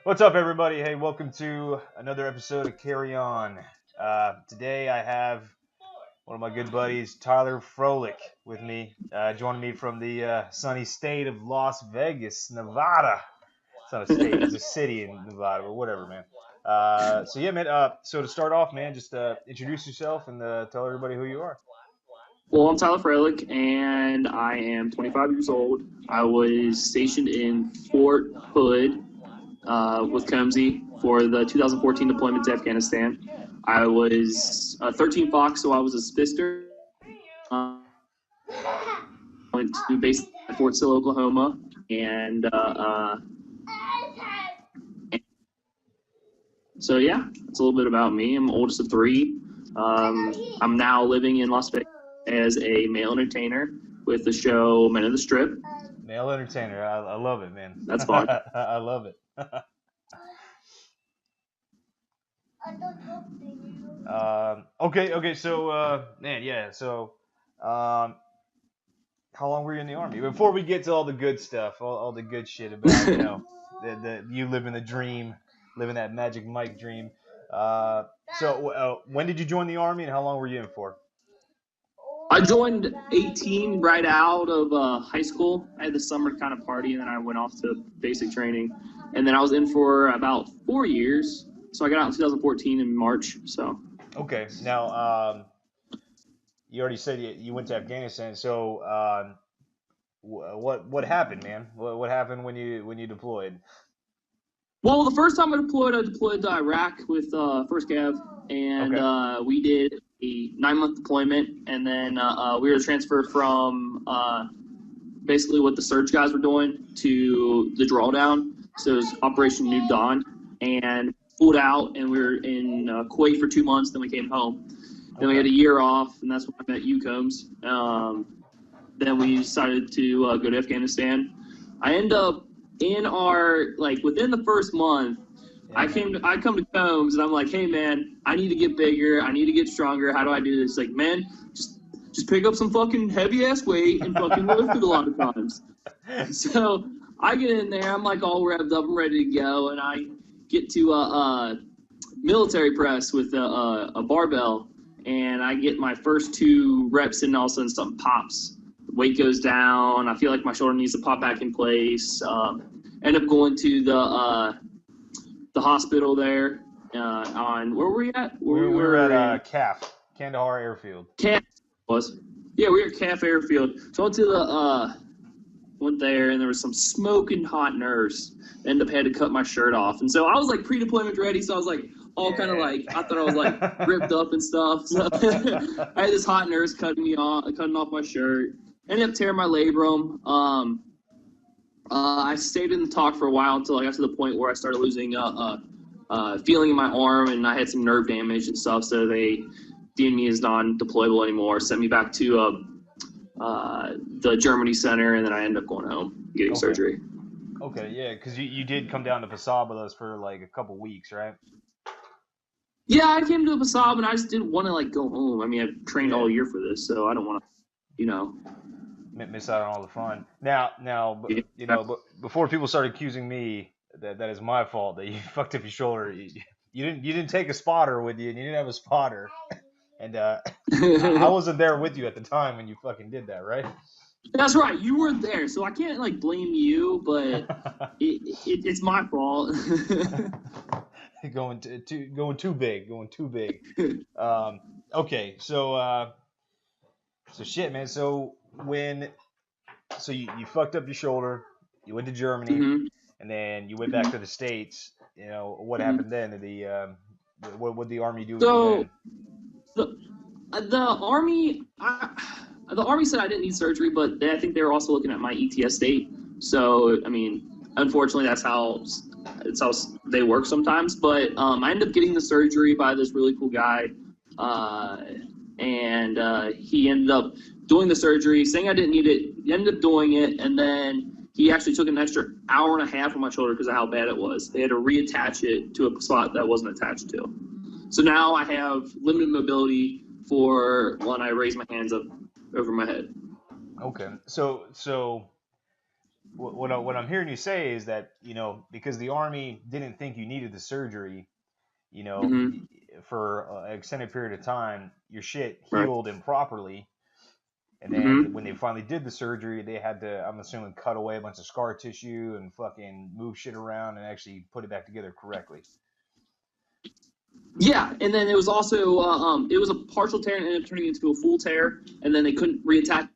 What's up, everybody? Hey, welcome to another episode of Carry On. Today I have one of my good buddies, Tyler Froehlich, with me, joining me from the sunny state of Las Vegas, Nevada. It's not a state, it's a city in Nevada, but whatever, man. So yeah, man, so to start off, man, just introduce yourself and tell everybody who you are. Well, I'm Tyler Froehlich, and I am 25 years old. I was stationed in Fort Hood with Combsy for the 2014 deployment to Afghanistan. I was 13 Fox, so I was a spister. Went to base at Fort Sill, Oklahoma, and so yeah, that's a little bit about me. I'm the oldest of three. I'm now living in Las Vegas as a male entertainer with the show Men of the Strip. Male entertainer, I love it, man. That's fun. I love it. Okay, so, man, yeah, so, how long were you in the Army? Before we get to all the good stuff, all the good shit about, you living the dream, living that Magic Mike dream. So, when did you join the Army and how long were you in for? I joined 18 right out of high school. I had the summer kind of party, and then I went off to basic training. And then I was in for about 4 years. So I got out in 2014 in March. So. Okay. Now, you already said you went to Afghanistan. So, what happened, man? What happened when you deployed? Well, the first time I deployed to Iraq with 1st Cav, and okay. We did a 9-month deployment, and then we were transferred from basically what the surge guys were doing to the drawdown. So it was Operation New Dawn, and pulled out, and we were in Kuwait for 2 months. Then we came home. Then we had a year off, and that's when I met you, Combs. Then we decided to go to Afghanistan. I end up in our, within the first month, I come to Combs, and I'm like, hey, man, I need to get bigger. I need to get stronger. How do I do this? Like, man, just pick up some fucking heavy-ass weight and fucking lift it a lot of times. So I get in there. I'm, all revved up. I'm ready to go, and I get to military press with a barbell, and I get my first 2 reps, and all of a sudden something pops. The weight goes down. I feel like my shoulder needs to pop back in place. End up going to the hospital there on, where were we at? We were at CAF, Kandahar Airfield. CAF was. Yeah, we were at CAF Airfield. So I went to went there, and there was some smoking hot nurse. Ended up had to cut my shirt off. And so I was pre-deployment ready, so I was all kind of I thought I was ripped up and stuff. So I had this hot nurse cutting off my shirt. Ended up tearing my labrum. I stayed in the talk for a while until I got to the point where I started losing feeling in my arm, and I had some nerve damage and stuff. So they deemed me as non-deployable anymore, sent me back to the Germany center, and then I ended up going home getting surgery. Okay, yeah, because you did come down to Foward with us for a couple weeks, right? Yeah, I came to Foward, and I just didn't want to go home. I mean, I've trained all year for this, so I don't want to, miss out on all the fun. Now, but before people start accusing me that is my fault that you fucked up your shoulder, you didn't take a spotter with you, and you didn't have a spotter, and I wasn't there with you at the time when you fucking did that, right? That's right, you weren't there, so I can't blame you, but it's my fault. going too big. Okay, so shit, man. So you fucked up your shoulder, you went to Germany, mm-hmm. and then you went back to the States. What mm-hmm. happened then? What would the Army do with you then? The Army said I didn't need surgery, but I think they were also looking at my ETS state. So, I mean, unfortunately, that's how they work sometimes. But I ended up getting the surgery by this really cool guy, and he ended up doing the surgery, saying I didn't need it. He ended up doing it, and then he actually took an extra hour and a half on my shoulder because of how bad it was. They had to reattach it to a spot that wasn't attached to. So now I have limited mobility for when I raise my hands up over my head. Okay, so what I'm hearing you say is that, because the Army didn't think you needed the surgery, Mm-hmm. for an extended period of time, your shit Right. healed improperly. And then when Mm-hmm. they finally did the surgery, they had to, I'm assuming, cut away a bunch of scar tissue and fucking move shit around and actually put it back together correctly. Yeah, and then it was also it was a partial tear and ended up turning into a full tear, and then they couldn't attach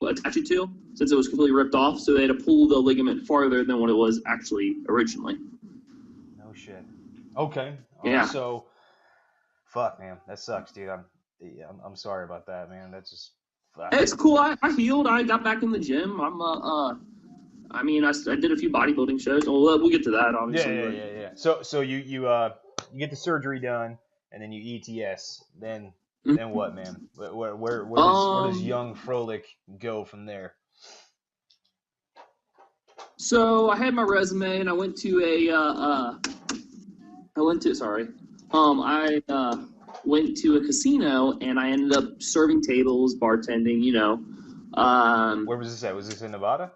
it to since it was completely ripped off, so they had to pull the ligament farther than what it was actually originally. No shit. Okay. All Yeah. right. So, fuck, man, that sucks, dude. I'm sorry about that, man. That's just. Fuck. It's cool. I healed. I got back in the gym. I mean, I did a few bodybuilding shows. We'll get to that, obviously. Yeah. So you get the surgery done, and then you ETS. Then what, man? Where does young Froehlich go from there? So I had my resume, and I went to went to a casino, and I ended up serving tables, bartending. Where was this at? Was this in Nevada?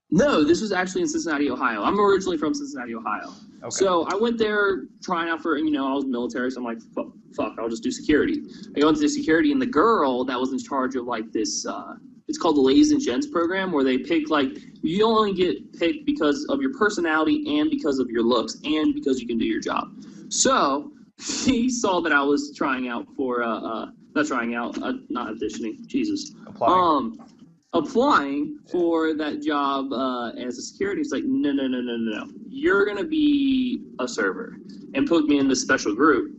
No, this was actually in Cincinnati, Ohio. I'm originally from Cincinnati, Ohio. Okay. So I went there trying out for, I was military, so I'm like, fuck, I'll just do security. I go into the security, and the girl that was in charge of, like, this, it's called the Ladies and Gents program, where they pick, like, you only get picked because of your personality and because of your looks and because you can do your job. So he saw that I was trying out for, not auditioning, Jesus. Applying for that job as a security. It's like, no. You're going to be a server, and put me in this special group.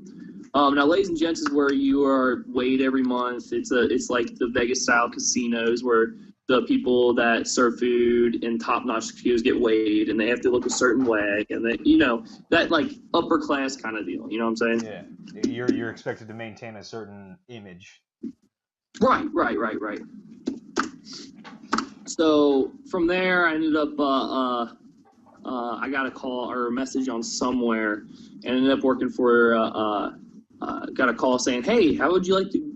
Now, Ladies and Gents is where you are weighed every month. It's like the Vegas-style casinos where the people that serve food in top-notch casinos get weighed, and they have to look a certain way, and that like upper-class kind of deal. You know what I'm saying? Yeah. You're expected to maintain a certain image. Right. So from there, I ended up, I got a call or a message on somewhere, and ended up working for, got a call saying, hey, how would you like to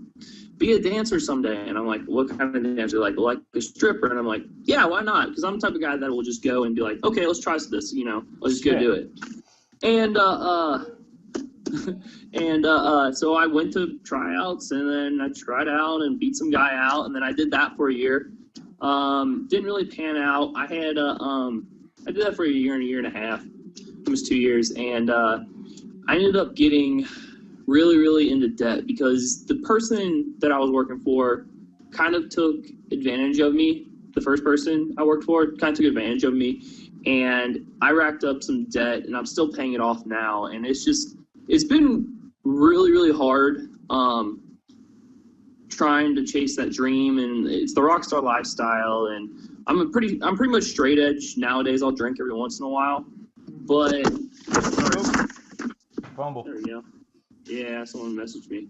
be a dancer someday? And I'm like, what kind of dancer? Like a stripper? And I'm like, yeah, why not? Because I'm the type of guy that will just go and be like, okay, let's try this, let's just go do it. And, so I went to tryouts, and then I tried out and beat some guy out, and then I did that for a year. Didn't really pan out. I had I did that for a year and a half. It was 2 years, and I ended up getting really, really into debt because the person that I was working for kind of took advantage of me. The first person I worked for kind of took advantage of me, and I racked up some debt, and I'm still paying it off now. And it's been really, really hard. Trying to chase that dream, and it's the rock star lifestyle, and I'm pretty much straight edge nowadays. I'll drink every once in a while, but Fumble. There we go. Yeah, someone messaged me.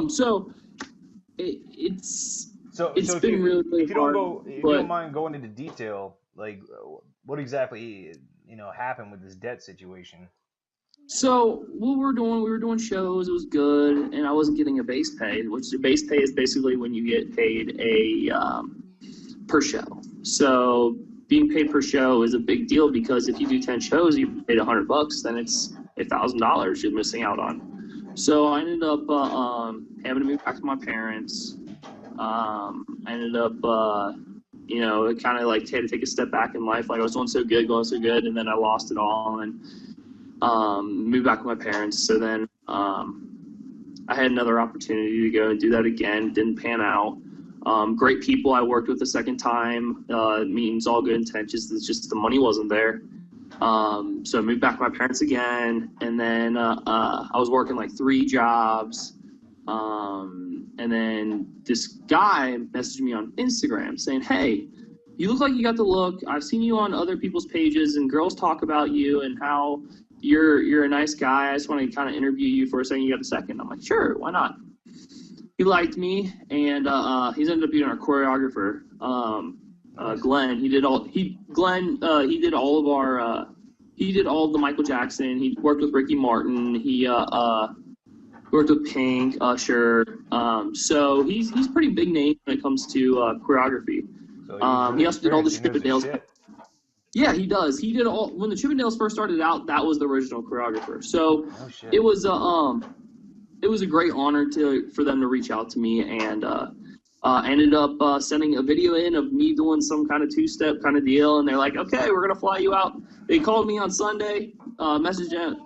So it's been really, really hard. If you don't mind going into detail, like what exactly happened with this debt situation. So what we were doing shows. It was good, and I wasn't getting a base pay, which the base pay is basically when you get paid per show. So being paid per show is a big deal because if you do 10 shows, you paid $100, then it's $1,000 you're missing out on. So I ended up having to move back to my parents. I ended up, kind of like had to take a step back in life. Like I was going so good, and then I lost it all and moved back with my parents. So then I had another opportunity to go and do that again. Didn't pan out. Great people I worked with the second time. Means all good intentions. It's just the money wasn't there. So I moved back with my parents again, and then I was working like 3 jobs. And then this guy messaged me on Instagram saying, hey, you look like you got the look. I've seen you on other people's pages, and girls talk about you and how you're a nice guy. I just want to kind of interview you for a second. You got a second? I'm like, sure, why not? He liked me, and he's ended up being our choreographer. Glenn, he did all of the Michael Jackson. He worked with Ricky Martin. He worked with Pink, Usher. So he's pretty big name when it comes to choreography. So he also did all the Chippendales. Shit. Yeah, he does. He did all when the Chippendales first started out. That was the original choreographer. So it was a great honor for them to reach out to me, and ended up sending a video in of me doing some kind of two-step kind of deal, and they're like, okay, we're gonna fly you out. They called me on Sunday,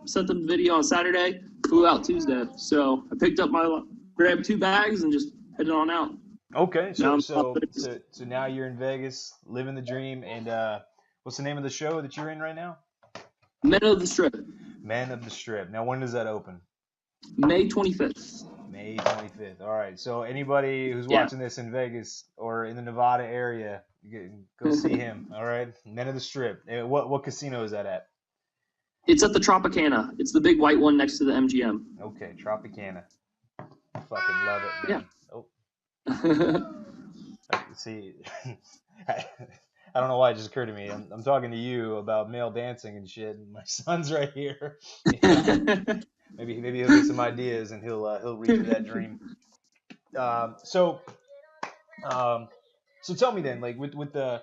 sent them the video on Saturday, flew out Tuesday. So I grabbed 2 bags and just headed on out. Okay, so now you're in Vegas, living the dream, and what's the name of the show that you're in right now? Men of the Strip. Men of the Strip. Now, when does that open? May 25th. May 25th. All right. So anybody who's watching this in Vegas or in the Nevada area, go see him. All right. Men of the Strip. What casino is that at? It's at the Tropicana. It's the big white one next to the MGM. Okay, Tropicana. Fucking love it, man. See, I don't know why it just occurred to me. I'm talking to you about male dancing and shit, and my son's right here. Maybe he'll get some ideas and he'll reach for that dream. So tell me then, like with the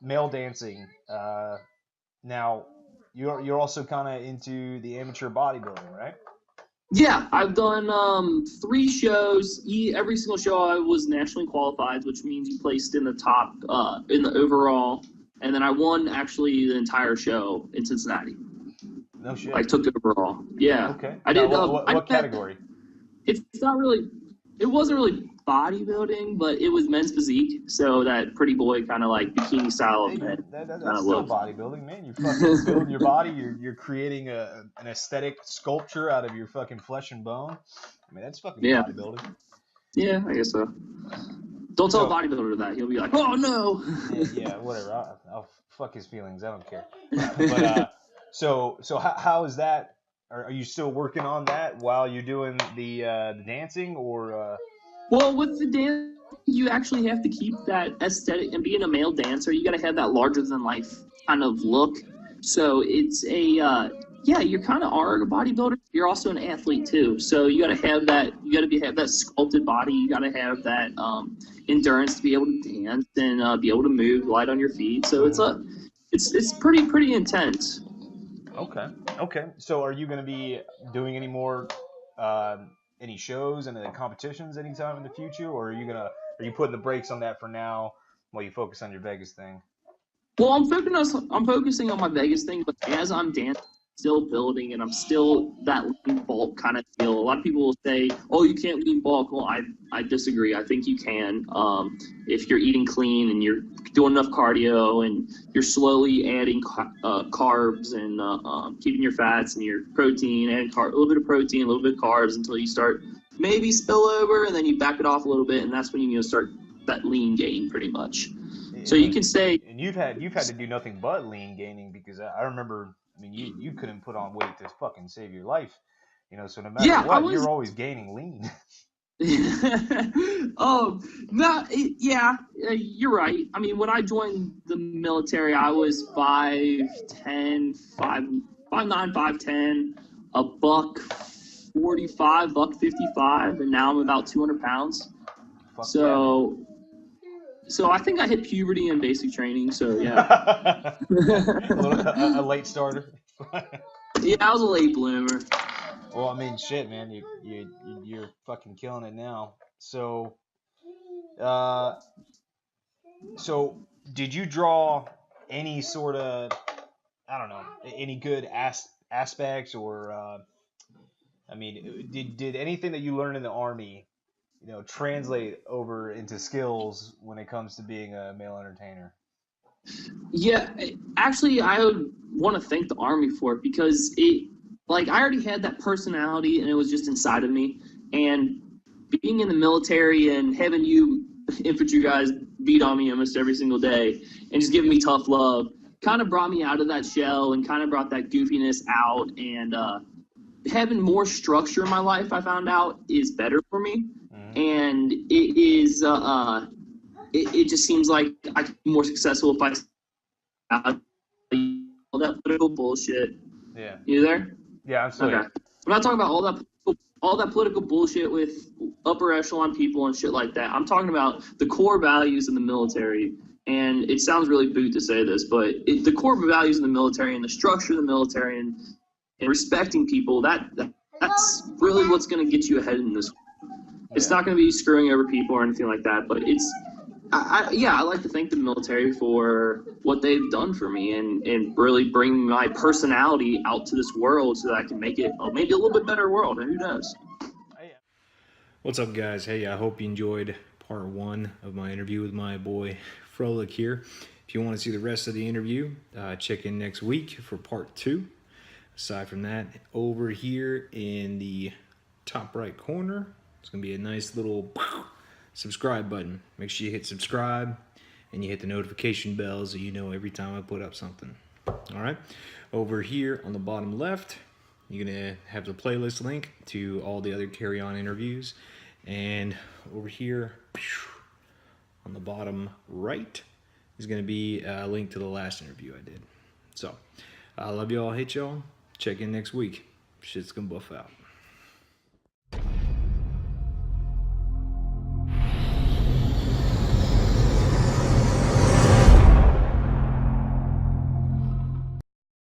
male dancing. Now you're also kind of into the amateur bodybuilding, right? Yeah, I've done 3 shows. Every single show I was nationally qualified, which means you placed in the top in the overall, and then I won actually the entire show in Cincinnati. No shit. I took the overall. Yeah. Okay. I did. What category? It wasn't really bodybuilding, but it was men's physique. So that pretty boy kind of like bikini style of men. That's still bodybuilding, man. You're fucking building your body. You're creating an aesthetic sculpture out of your fucking flesh and bone. I mean, that's fucking bodybuilding. Yeah, I guess so. Don't tell a bodybuilder that. He'll be like, oh no. Yeah, whatever. I'll fuck his feelings. I don't care. But so how is that? Are you still working on that while you're doing the dancing, or? Well, with the dance, you actually have to keep that aesthetic, and being a male dancer, you got to have that larger than life kind of look. So it's you kind of are a bodybuilder. You're also an athlete too. So you got to have that. You got to have that sculpted body. You got to have that endurance to be able to dance and be able to move light on your feet. So it's pretty intense. Okay. So are you going to be doing any more any shows and competitions anytime in the future, or are you putting the brakes on that for now while you focus on your Vegas thing? Well, I'm focusing on my Vegas thing, but as I'm dancing, still building, and I'm still that lean bulk kind of deal. A lot of people will say, "Oh, you can't lean bulk." Well, I disagree. I think you can if you're eating clean and you're doing enough cardio and you're slowly adding carbs and keeping your fats and your protein, adding a little bit of protein, a little bit of carbs until you start maybe spill over, and then you back it off a little bit, and that's when you start that lean gain pretty much. So you can say, and you've had to do nothing but lean gaining, because I remember. I mean, you couldn't put on weight to fucking save your life, so no matter what, you're always gaining lean. You're right. I mean, when I joined the military, I was 5'10", 5'9", 5'10", $145, $155, and now I'm about 200 pounds. So I think I hit puberty in basic training. So yeah, a late starter. Yeah, I was a late bloomer. Well, I mean, shit, man, you're fucking killing it now. So, did you draw any sort of, I don't know, any good aspects, or I mean, did anything that you learned in the Army, translate over into skills when it comes to being a male entertainer? Yeah, actually, I would want to thank the Army for it, because I already had that personality and it was just inside of me. And being in the military and having you infantry guys beat on me almost every single day and just giving me tough love kind of brought me out of that shell and kind of brought that goofiness out. And having more structure in my life, I found out, is better for me. And it is, it just seems like I can be more successful if I all that political bullshit. Yeah. You there? Yeah, I'm still okay. here. I'm not talking about all that political all that political bullshit with upper echelon people and shit like that. I'm talking about the core values in the military. And it sounds really boot to say this, but the core values in the military and the structure of the military and respecting people, that's really what's going to get you ahead in this. It's not going to be screwing over people or anything like that, but I like to thank the military for what they've done for me and really bring my personality out to this world so that I can make it maybe a little bit better world, and who knows. What's up, guys? Hey, I hope you enjoyed part 1 of my interview with my boy Froehlich here. If you want to see the rest of the interview, check in next week for part 2. Aside from that, over here in the top right corner, it's going to be a nice little subscribe button. Make sure you hit subscribe and you hit the notification bell so you know every time I put up something. All right. Over here on the bottom left, you're going to have the playlist link to all the other Carry On interviews. And over here on the bottom right is going to be a link to the last interview I did. So, I love y'all, hate y'all. Check in next week. Shit's going to buff out.